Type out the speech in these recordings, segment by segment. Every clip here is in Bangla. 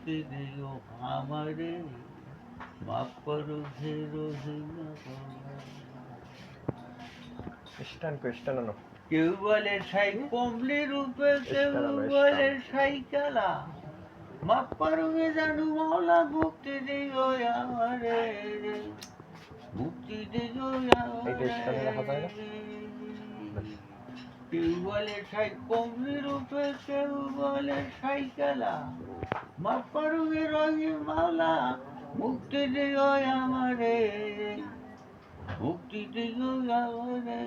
মুক্তি দিও আমারে, মাফ করো হে রহিমা। কেউ বলে সাই কমলি রূপে, কেউ বলে সাই কালা, মাফ করো হে জানু মাওলা, মুক্তি দিও আমারে, মুক্তি দিও আমারে। কেউ বলে সাই কমলি রূপে, কেউ বলে সাই কালা, মাফ করো হে রহিম মাওলা, মুক্তি দিও আমারে, মুক্তি দিও আমারে।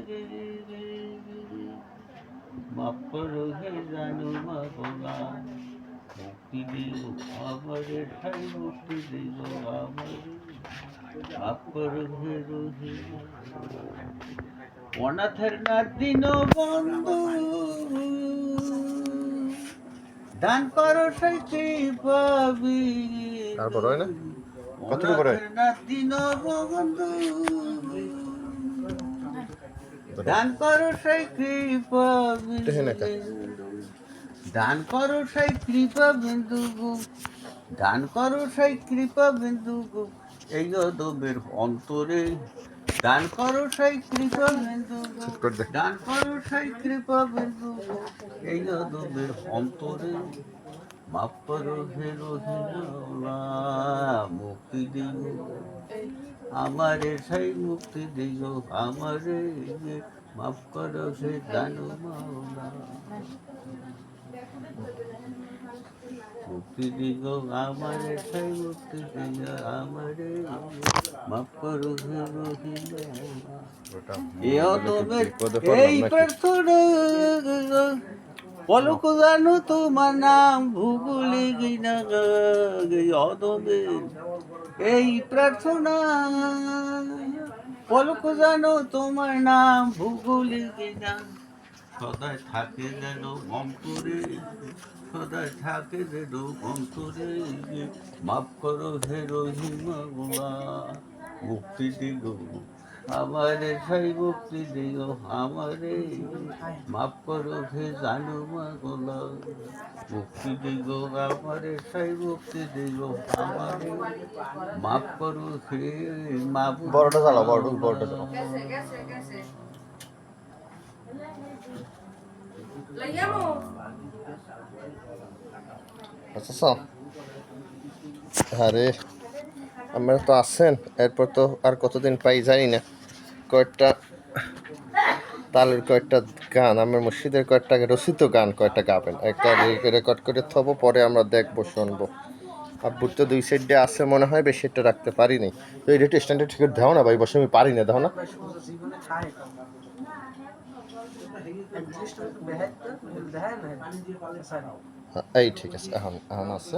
মাফ করো হে জানু মাওলা, মুক্তি দিও আমারে, ঠাই মুক্তি দিও আমারে, মাফ করো হে রহিম। অনাথের না দিন বন্ধু, দান করো সেই কৃপাবি। অনাথের না দিন বন্ধু, দান করো সেই কৃপাবি। দান করো সেই কৃপা বিন্দু, দান করো সেই কৃপা বিন্দু, এই অদবের অন্তরে। দান করো সেই কৃপা বিন্দু, দান করো সেই কৃপা বিন্দু, এই অদবের অন্তরে। মাফ করো হে রহিমা, মুক্তি দিও আমারে, সেই মুক্তি দিও আমারে, মাফ করো হে জানু মাওলা, মুক্তি দিও আমারে, সেই মুক্তি দিও আমারে, মাফ করো হে রহিমা। এই প্রার্থনা পলক জানো তোমার নাম, ভূগোলে গিনা অদবে। এই প্রার্থনা পলক জানো তোমার নাম, ভূগোলে গিনা সদাই থাকে যেন অন্তরে, সদাই থাকে যেন অন্তরে। মাফ করো হে রহিমা, মুক্তি দিও আমারে, সেই মুক্তি দিও আমারে, মাফ করো হে জানু মাওলা, মুক্তি দিও আমারে, সেই মুক্তি দিও আমারে, মাফ করো হে মাবুদ। বড়টা চালাও, বড়টা চালাও। আচ্ছা, আরে আমরা তো আছেন, এরপর তো আর কতদিন পাই জানি না। কয়েকটা তালের কয়েকটা গান, আমার মুর্শিদের কয়েকটা রচিত গান কয়েকটা গাবেন, একটা রেকর্ড করে থবো, পরে আমরা দেখবো শুনবো। আব্বুর তো দুই সাইডে আছে মনে হয়, বেশি একটা রাখতে পারিনি। তো এই রেটে স্ট্যান্ডার্ড ঠিক দাও না ভাই, বসে আমি পারি না, দাও না। এই ঠিক আছে, এখন এখন আছে।